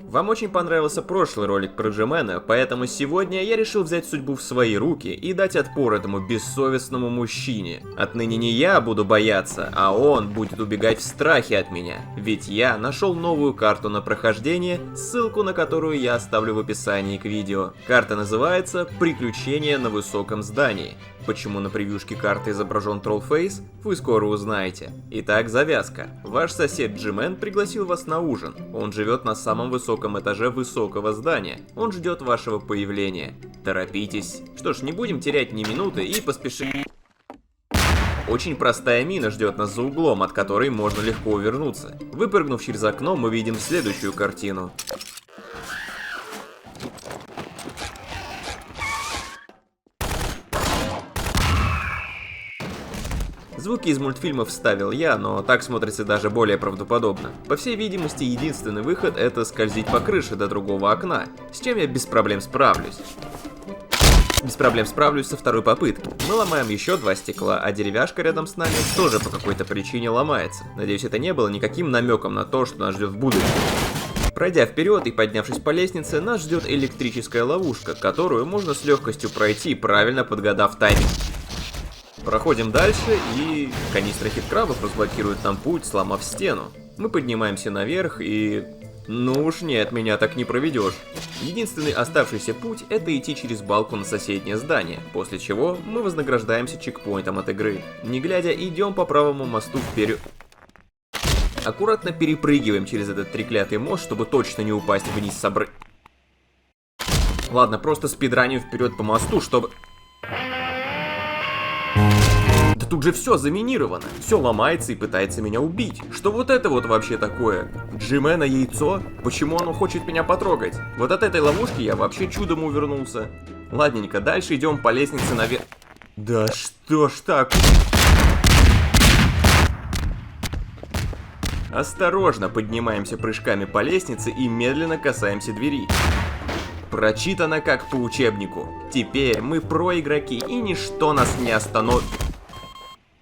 Вам очень понравился прошлый ролик про Джимена, поэтому сегодня я решил взять судьбу в свои руки и дать отпор этому бессовестному мужчине. Отныне не я буду бояться, а он будет убегать в страхе от меня. Ведь я нашел новую карту на прохождение, ссылку на которую я оставлю в описании к видео. Карта называется «Приключения на высоком здании». Почему на превьюшке карты изображен Trollface, вы скоро узнаете. Итак, завязка. Ваш сосед Джимен пригласил вас на ужин. Он живет на самом высоком этаже высокого здания. Он ждет вашего появления. Торопитесь. Что ж, не будем терять ни минуты и поспешим. Очень простая мина ждет нас за углом, от которой можно легко увернуться. Выпрыгнув через окно, мы видим следующую картину. Звуки из мультфильмов вставил я, но так смотрится даже более правдоподобно. По всей видимости, единственный выход — это скользить по крыше до другого окна, с чем я без проблем справлюсь. Со второй попытки. Мы ломаем еще 2 стекла, а деревяшка рядом с нами тоже по какой-то причине ломается. Надеюсь, это не было никаким намеком на то, что нас ждет в будущем. Пройдя вперед и поднявшись по лестнице, нас ждет электрическая ловушка, которую можно с легкостью пройти, правильно подгадав тайминг. Проходим дальше, и канистра хиткрабов разблокирует нам путь, сломав стену. Мы поднимаемся наверх и... Ну уж нет, меня так не проведешь. Единственный оставшийся путь — это идти через балку на соседнее здание, после чего мы вознаграждаемся чекпоинтом от игры. Не глядя, идем по правому мосту вперед. Аккуратно перепрыгиваем через этот треклятый мост, чтобы точно не упасть вниз с обрыва. Ладно, просто спидраним вперед по мосту, чтобы... Да тут же все заминировано, все ломается и пытается меня убить. Что вот это вот вообще такое? Джимена яйцо? Почему оно хочет меня потрогать? Вот от этой ловушки я вообще чудом увернулся. Ладненько, дальше идем по лестнице наверх. Да что ж так? Осторожно поднимаемся прыжками по лестнице и медленно касаемся двери. Прочитано как по учебнику. Теперь мы про-игроки, и ничто нас не остановит.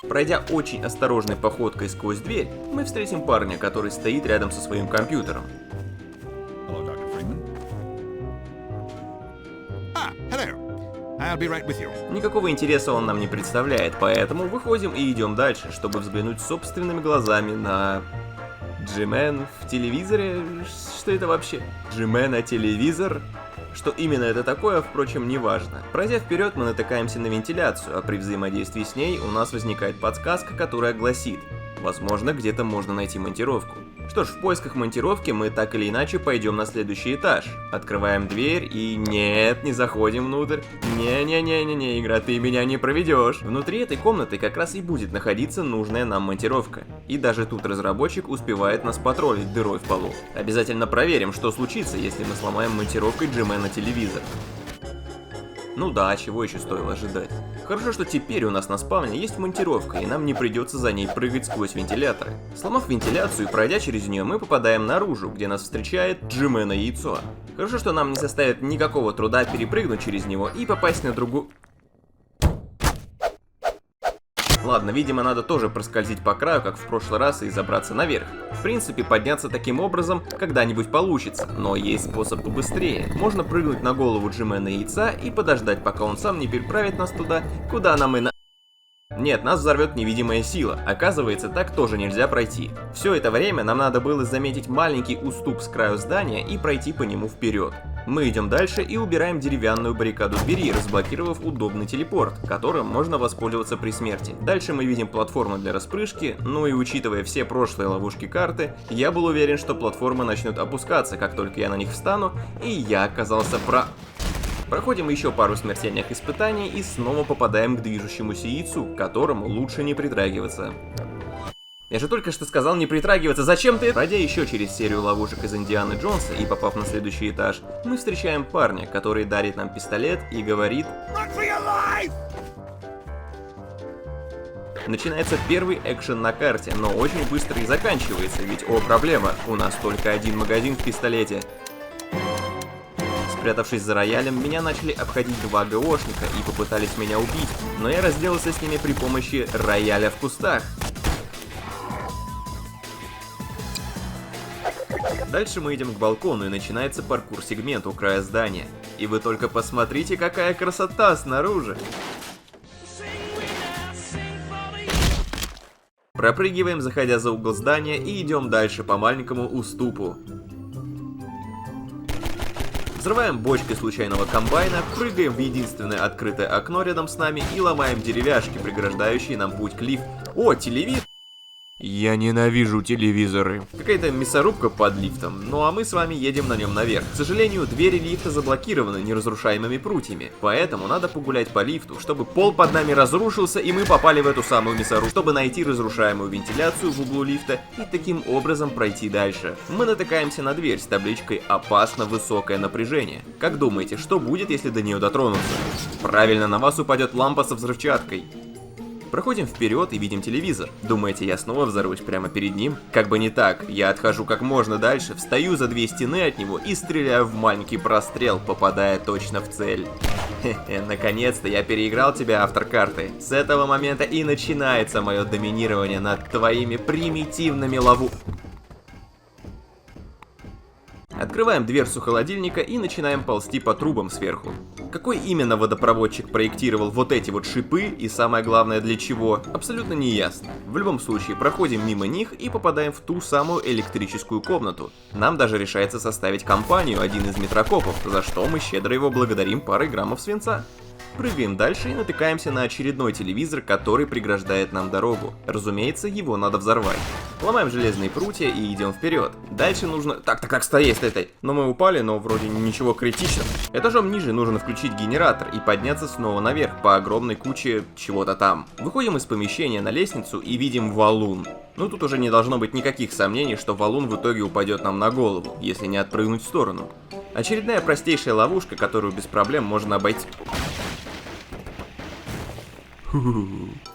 Пройдя очень осторожной походкой сквозь дверь, мы встретим парня, который стоит рядом со своим компьютером. Никакого интереса он нам не представляет, поэтому выходим и идем дальше, чтобы взглянуть собственными глазами на... Джимен в телевизоре? Что это вообще? Джимена телевизор? Что именно это такое, впрочем, не важно. Пройдя вперед, мы натыкаемся на вентиляцию, а при взаимодействии с ней у нас возникает подсказка, которая гласит: возможно, где-то можно найти монтировку. Что ж, в поисках монтировки мы так или иначе пойдем на следующий этаж. Открываем дверь и... Нет, не заходим внутрь. Не-не-не-не-не, игра, ты меня не проведешь. Внутри этой комнаты как раз и будет находиться нужная нам монтировка. И даже тут разработчик успевает нас потроллить дырой в полу. Обязательно проверим, что случится, если мы сломаем монтировкой Джимена телевизор. Ну да, чего еще стоило ожидать. Хорошо, что теперь у нас на спавне есть монтировка, и нам не придется за ней прыгать сквозь вентиляторы. Сломав вентиляцию и пройдя через нее, мы попадаем наружу, где нас встречает Джимена яйцо. Хорошо, что нам не составит никакого труда перепрыгнуть через него и попасть на другую... Ладно, видимо, надо тоже проскользить по краю, как в прошлый раз, и забраться наверх. В принципе, подняться таким образом когда-нибудь получится, но есть способ побыстрее. Можно прыгнуть на голову Джимена яйца и подождать, пока он сам не переправит нас туда, куда нам и на... Нет, нас взорвет невидимая сила. Оказывается, так тоже нельзя пройти. Все это время нам надо было заметить маленький уступ с краю здания и пройти по нему вперед. Мы идем дальше и убираем деревянную баррикаду двери, разблокировав удобный телепорт, которым можно воспользоваться при смерти. Дальше мы видим платформу для распрыжки, ну и учитывая все прошлые ловушки карты, я был уверен, что платформы начнут опускаться, как только я на них встану, и я оказался прав. Проходим еще пару смертельных испытаний и снова попадаем к движущемуся яйцу, к которому лучше не притрагиваться. Я же только что сказал не притрагиваться, зачем ты? Пройдя еще через серию ловушек из Индианы Джонса и попав на следующий этаж, мы встречаем парня, который дарит нам пистолет и говорит... Начинается первый экшен на карте, но очень быстро и заканчивается, ведь проблема, у нас только один магазин в пистолете. Спрятавшись за роялем, меня начали обходить 2 ГОшника и попытались меня убить, но я разделался с ними при помощи рояля в кустах. Дальше мы идем к балкону и начинается паркур-сегмент у края здания. И вы только посмотрите, какая красота снаружи! Пропрыгиваем, заходя за угол здания, и идем дальше по маленькому уступу. Взрываем бочкой случайного комбайна, прыгаем в единственное открытое окно рядом с нами и ломаем деревяшки, преграждающие нам путь к лифту. О, телевизор! Я ненавижу телевизоры. Какая-то мясорубка под лифтом, ну а мы с вами едем на нем наверх. К сожалению, двери лифта заблокированы неразрушаемыми прутьями, поэтому надо погулять по лифту, чтобы пол под нами разрушился и мы попали в эту самую мясорубку, чтобы найти разрушаемую вентиляцию в углу лифта и таким образом пройти дальше. Мы натыкаемся на дверь с табличкой «Опасно высокое напряжение». Как думаете, что будет, если до нее дотронуться? Правильно, на вас упадет лампа со взрывчаткой. Проходим вперед и видим телевизор. Думаете, я снова взорвусь прямо перед ним? Как бы не так. Я отхожу как можно дальше, встаю за 2 стены от него и стреляю в маленький прострел, попадая точно в цель. Хе-хе, наконец-то я переиграл тебя, автор карты. С этого момента и начинается мое доминирование над твоими примитивными Открываем дверцу холодильника и начинаем ползти по трубам сверху. Какой именно водопроводчик проектировал вот эти вот шипы и самое главное для чего, абсолютно не ясно. В любом случае, проходим мимо них и попадаем в ту самую электрическую комнату. Нам даже решается составить компанию один из метрокопов, за что мы щедро его благодарим парой граммов свинца. Прыгаем дальше и натыкаемся на очередной телевизор, который преграждает нам дорогу. Разумеется, его надо взорвать. Ломаем железные прутья и идем вперед. Дальше нужно... Так, стой. Но мы упали, но вроде ничего критичного. Этажом ниже нужно включить генератор и подняться снова наверх по огромной куче чего-то там. Выходим из помещения на лестницу и видим валун. Ну тут уже не должно быть никаких сомнений, что валун в итоге упадет нам на голову, если не отпрыгнуть в сторону. Очередная простейшая ловушка, которую без проблем можно обойти.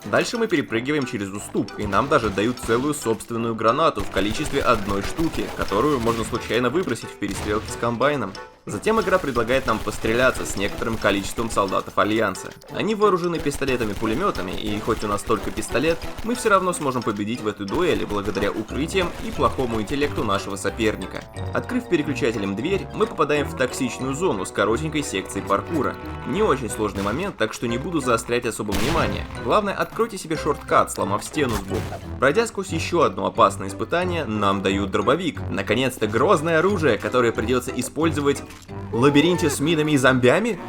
Дальше мы перепрыгиваем через уступ, и нам даже дают целую собственную гранату в количестве 1 штуки, которую можно случайно выбросить в перестрелке с комбайном. Затем игра предлагает нам постреляться с некоторым количеством солдатов Альянса. Они вооружены пистолетами-пулеметами, и хоть у нас только пистолет, мы все равно сможем победить в этой дуэли благодаря укрытиям и плохому интеллекту нашего соперника. Открыв переключателем дверь, мы попадаем в токсичную зону с коротенькой секцией паркура. Не очень сложный момент, так что не буду заострять особо внимание. Главное, откройте себе шорткат, сломав стену сбоку. Пройдя сквозь еще одно опасное испытание, нам дают дробовик. Наконец-то грозное оружие, которое придется использовать в лабиринте с минами и зомбями?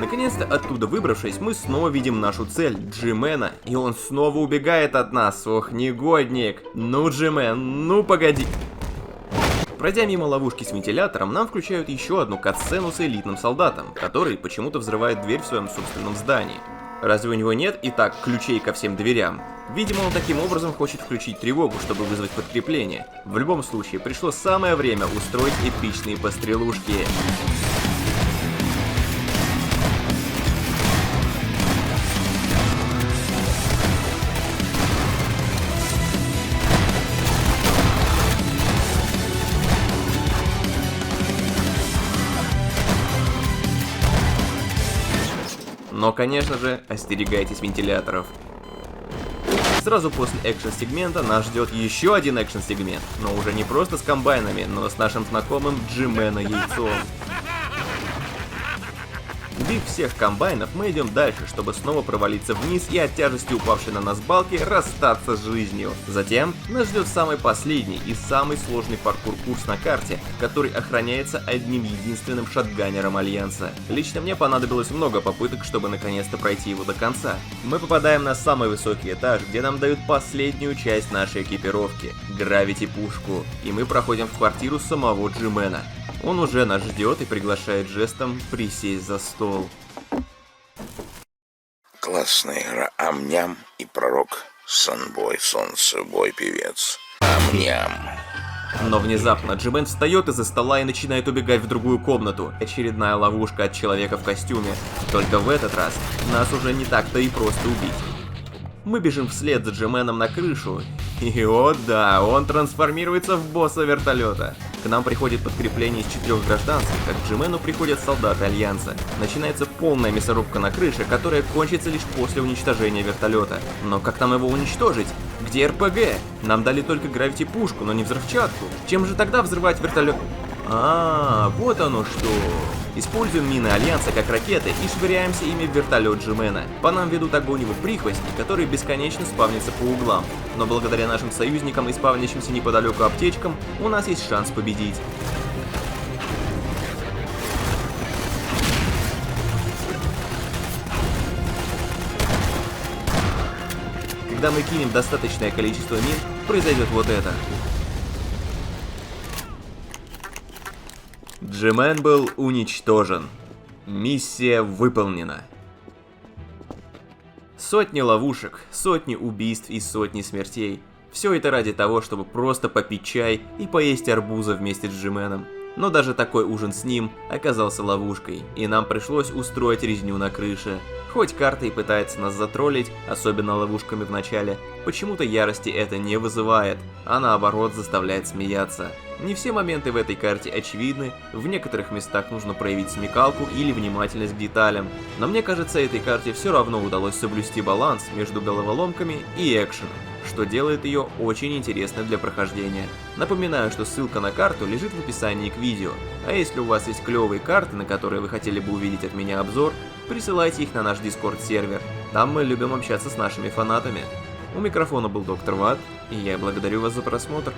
Наконец-то оттуда выбравшись, мы снова видим нашу цель, Джимена, и он снова убегает от нас. Ох, негодник. Ну, Джимен, ну погоди. Пройдя мимо ловушки с вентилятором, нам включают еще одну катсцену с элитным солдатом, который почему-то взрывает дверь в своем собственном здании. Разве у него нет и так ключей ко всем дверям? Видимо, он таким образом хочет включить тревогу, чтобы вызвать подкрепление. В любом случае, пришло самое время устроить эпичные пострелушки. Но, конечно же, остерегайтесь вентиляторов. Сразу после экшн-сегмента нас ждет еще один экшн-сегмент, но уже не просто с комбайнами, но с нашим знакомым Джимена яйцом. Убив всех комбайнов, мы идем дальше, чтобы снова провалиться вниз и от тяжести упавшей на нас балки расстаться с жизнью. Затем нас ждет самый последний и самый сложный паркур-курс на карте, который охраняется одним единственным шотганером Альянса. Лично мне понадобилось много попыток, чтобы наконец-то пройти его до конца. Мы попадаем на самый высокий этаж, где нам дают последнюю часть нашей экипировки — гравити-пушку, и мы проходим в квартиру самого Джимена. Он уже нас ждет и приглашает жестом присесть за стол. Классная игра. Ам-ням и пророк. Санбой, солнцебой, певец. Ам-ням. Но внезапно Джимен встает из-за стола и начинает убегать в другую комнату. Очередная ловушка от человека в костюме. Только в этот раз нас уже не так-то и просто убить. Мы бежим вслед за Джименом на крышу. И о да, он трансформируется в босса вертолета. К нам приходит подкрепление из 4 гражданских, а к Джимену приходят солдаты Альянса. Начинается полная мясорубка на крыше, которая кончится лишь после уничтожения вертолета. Но как нам его уничтожить? Где РПГ? Нам дали только гравити-пушку, но не взрывчатку. Чем же тогда взрывать вертолет? Вот оно что. Используем мины Альянса как ракеты и швыряемся ими в вертолет Джимена. По нам ведут огонь его прихвостни, которые бесконечно спавнятся по углам. Но благодаря нашим союзникам и спавнящимся неподалеку аптечкам, у нас есть шанс победить. Когда мы кинем достаточное количество мин, произойдет вот это. Джимен был уничтожен. Миссия выполнена. Сотни ловушек, сотни убийств и сотни смертей. Все это ради того, чтобы просто попить чай и поесть арбуза вместе с Джименом. Но даже такой ужин с ним оказался ловушкой, и нам пришлось устроить резню на крыше. Хоть карта и пытается нас затроллить, особенно ловушками в начале, почему-то ярости это не вызывает, а наоборот заставляет смеяться. Не все моменты в этой карте очевидны, в некоторых местах нужно проявить смекалку или внимательность к деталям, но мне кажется, этой карте все равно удалось соблюсти баланс между головоломками и экшеном, что делает ее очень интересной для прохождения. Напоминаю, что ссылка на карту лежит в описании к видео, а если у вас есть клевые карты, на которые вы хотели бы увидеть от меня обзор, присылайте их на наш Discord сервер, там мы любим общаться с нашими фанатами. У микрофона был Доктор Ват, и я благодарю вас за просмотр.